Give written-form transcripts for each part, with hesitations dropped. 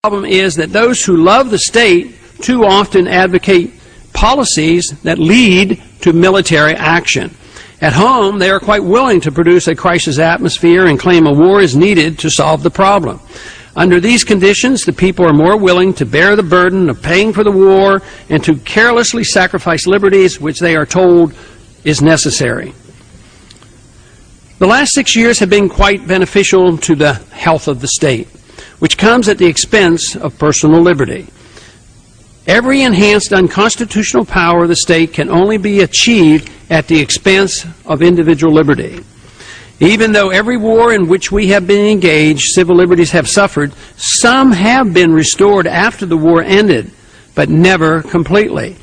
problem is that those who love the state too often advocate policies that lead to military action. At home, they are quite willing to produce a crisis atmosphere and claim a war is needed to solve the problem. Under these conditions, the people are more willing to bear the burden of paying for the war and to carelessly sacrifice liberties which they are told is necessary. The last 6 years have been quite beneficial to the health of the state, which comes at the expense of personal liberty. Every enhanced unconstitutional power of the state can only be achieved at the expense of individual liberty. Even though every war in which we have been engaged, civil liberties have suffered, some have been restored after the war ended, but never completely.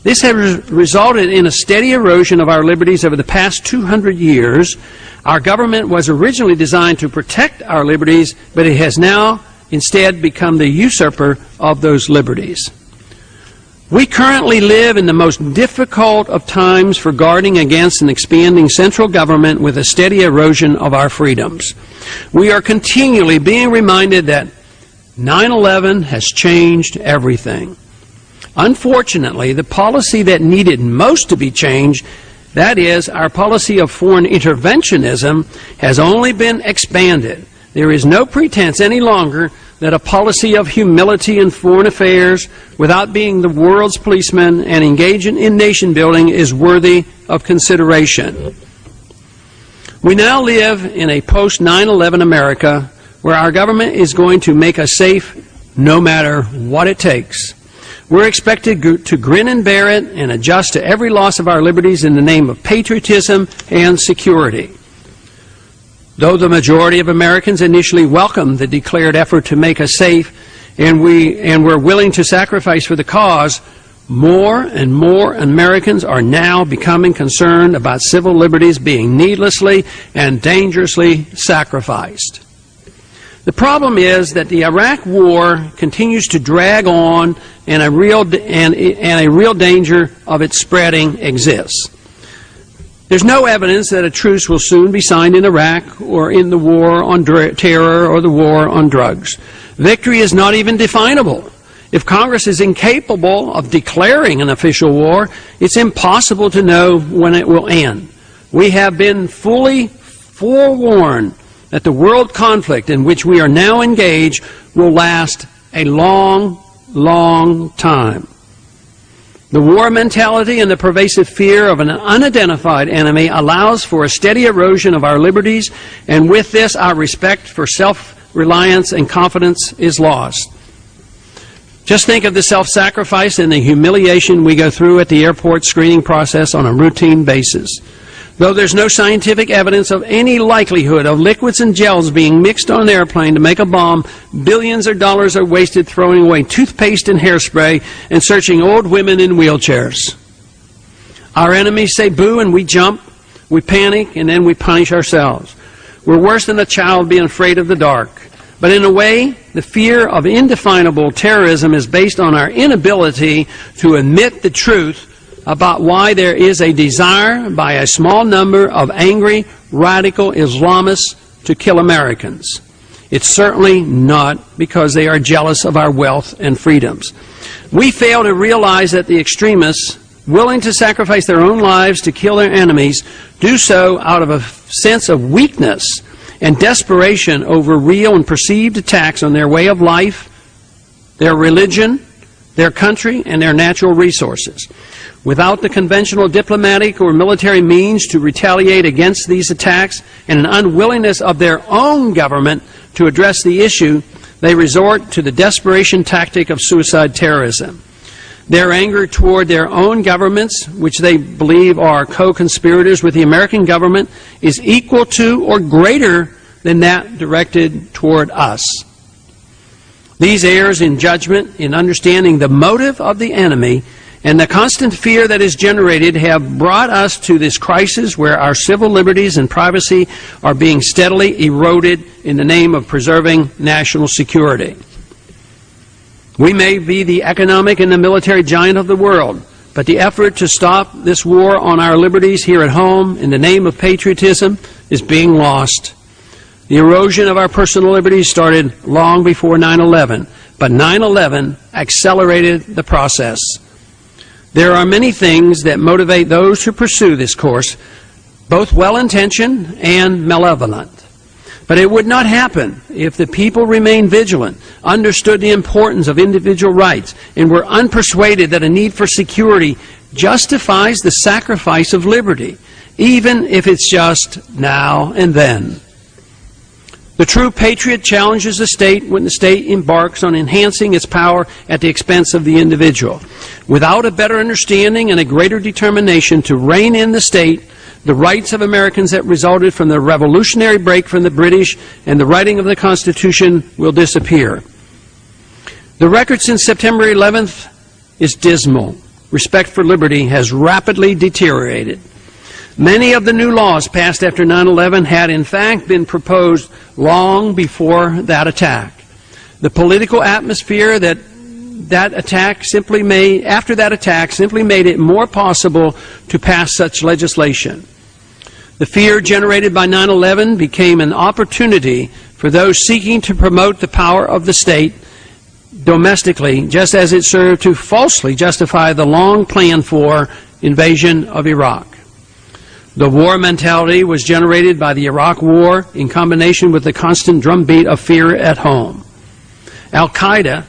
This has resulted in a steady erosion of our liberties over the past 200 years. Our government was originally designed to protect our liberties, but it has now instead become the usurper of those liberties. We currently live in the most difficult of times for guarding against an expanding central government with a steady erosion of our freedoms. We are continually being reminded that 9/11 has changed everything. Unfortunately, the policy that needed most to be changed, that is, our policy of foreign interventionism, has only been expanded. There is no pretense any longer that a policy of humility in foreign affairs without being the world's policeman and engaging in nation building is worthy of consideration. We now live in a post-9/11 America where our government is going to make us safe no matter what it takes. We're expected to grin and bear it and adjust to every loss of our liberties in the name of patriotism and security. Though the majority of Americans initially welcomed the declared effort to make us safe and were willing to sacrifice for the cause, more and more Americans are now becoming concerned about civil liberties being needlessly and dangerously sacrificed. The problem is that the Iraq War continues to drag on and a real danger of its spreading exists. There's no evidence that a truce will soon be signed in Iraq or in the war on terror or the war on drugs. Victory is not even definable. If Congress is incapable of declaring an official war, it's impossible to know when it will end. We have been fully forewarned that the world conflict in which we are now engaged will last a long, long time. The war mentality and the pervasive fear of an unidentified enemy allows for a steady erosion of our liberties, and with this our respect for self-reliance and confidence is lost. Just think of the self-sacrifice and the humiliation we go through at the airport screening process on a routine basis. Though there's no scientific evidence of any likelihood of liquids and gels being mixed on an airplane to make a bomb, billions of dollars are wasted throwing away toothpaste and hairspray and searching old women in wheelchairs. Our enemies say boo and we jump, we panic, and then we punish ourselves. We're worse than a child being afraid of the dark. But in a way, the fear of indefinable terrorism is based on our inability to admit the truth about why there is a desire by a small number of angry, radical Islamists to kill Americans. It's certainly not because they are jealous of our wealth and freedoms. We fail to realize that the extremists, willing to sacrifice their own lives to kill their enemies, do so out of a sense of weakness and desperation over real and perceived attacks on their way of life, their religion, their country, and their natural resources. Without the conventional diplomatic or military means to retaliate against these attacks and an unwillingness of their own government to address the issue, they resort to the desperation tactic of suicide terrorism. Their anger toward their own governments, which they believe are co-conspirators with the American government, is equal to or greater than that directed toward us. These errors in judgment, in understanding the motive of the enemy, and the constant fear that is generated have brought us to this crisis where our civil liberties and privacy are being steadily eroded in the name of preserving national security. We may be the economic and the military giant of the world, but the effort to stop this war on our liberties here at home in the name of patriotism is being lost. The erosion of our personal liberties started long before 9/11, but 9/11 accelerated the process. There are many things that motivate those who pursue this course, both well-intentioned and malevolent. But it would not happen if the people remained vigilant, understood the importance of individual rights, and were unpersuaded that a need for security justifies the sacrifice of liberty, even if it's just now and then. The true patriot challenges the state when the state embarks on enhancing its power at the expense of the individual. Without a better understanding and a greater determination to rein in the state, the rights of Americans that resulted from the revolutionary break from the British and the writing of the Constitution will disappear. The record since September 11th is dismal. Respect for liberty has rapidly deteriorated. Many of the new laws passed after 9/11 had in fact been proposed long before that attack. The political atmosphere after that attack simply made it more possible to pass such legislation. The fear generated by 9/11 became an opportunity for those seeking to promote the power of the state domestically, just as it served to falsely justify the long planned for invasion of Iraq. The war mentality was generated by the Iraq War in combination with the constant drumbeat of fear at home. Al-Qaeda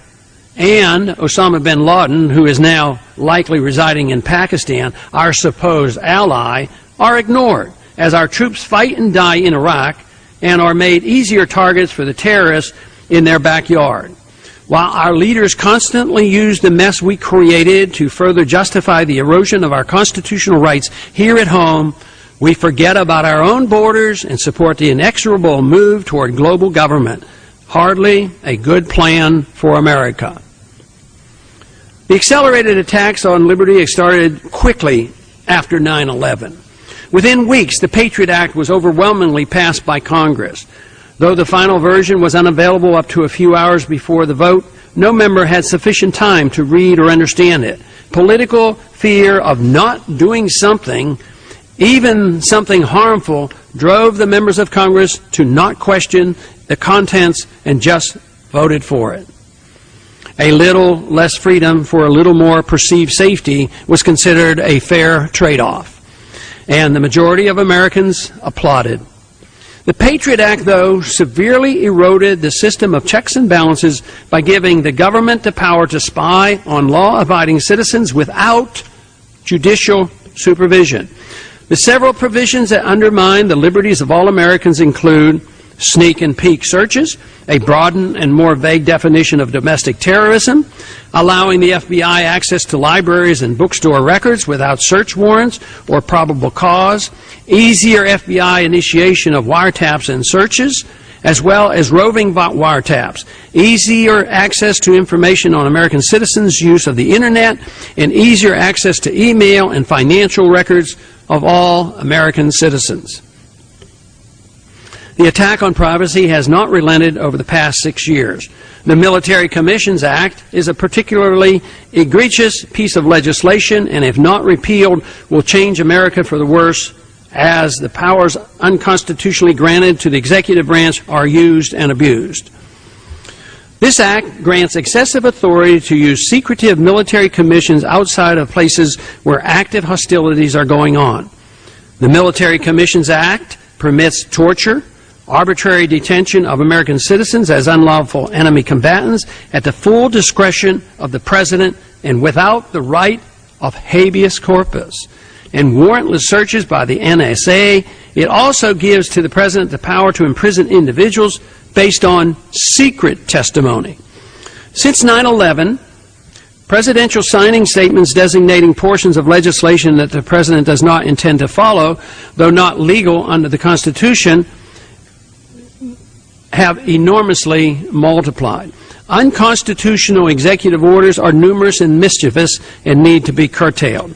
and Osama bin Laden, who is now likely residing in Pakistan, our supposed ally, are ignored as our troops fight and die in Iraq and are made easier targets for the terrorists in their backyard. While our leaders constantly use the mess we created to further justify the erosion of our constitutional rights here at home, we forget about our own borders and support the inexorable move toward global government. Hardly a good plan for America. The accelerated attacks on liberty started quickly after 9/11. Within weeks, the Patriot Act was overwhelmingly passed by Congress. Though the final version was unavailable up to a few hours before the vote, no member had sufficient time to read or understand it. Political fear of not doing something, even something harmful, drove the members of Congress to not question the contents and just voted for it. A little less freedom for a little more perceived safety was considered a fair trade-off, and the majority of Americans applauded. The Patriot Act, though, severely eroded the system of checks and balances by giving the government the power to spy on law-abiding citizens without judicial supervision. The several provisions that undermine the liberties of all Americans include sneak and peek searches, a broadened and more vague definition of domestic terrorism, allowing the FBI access to libraries and bookstore records without search warrants or probable cause, easier FBI initiation of wiretaps and searches, as well as roving wiretaps, easier access to information on American citizens' use of the Internet, and easier access to email and financial records of all American citizens. The attack on privacy has not relented over the past 6 years. The Military Commissions Act is a particularly egregious piece of legislation, and if not repealed, will change America for the worse, as the powers unconstitutionally granted to the executive branch are used and abused. This act grants excessive authority to use secretive military commissions outside of places where active hostilities are going on. The Military Commissions Act permits torture, arbitrary detention of American citizens as unlawful enemy combatants at the full discretion of the President and without the right of habeas corpus, and warrantless searches by the NSA. It also gives to the President the power to imprison individuals based on secret testimony. Since 9/11, presidential signing statements designating portions of legislation that the President does not intend to follow, though not legal under the Constitution, have enormously multiplied. Unconstitutional executive orders are numerous and mischievous and need to be curtailed.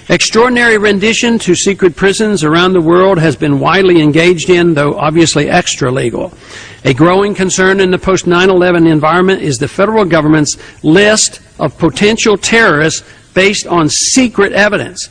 Extraordinary rendition to secret prisons around the world has been widely engaged in, though obviously extra-legal. A growing concern in the post-9/11 environment is the federal government's list of potential terrorists based on secret evidence.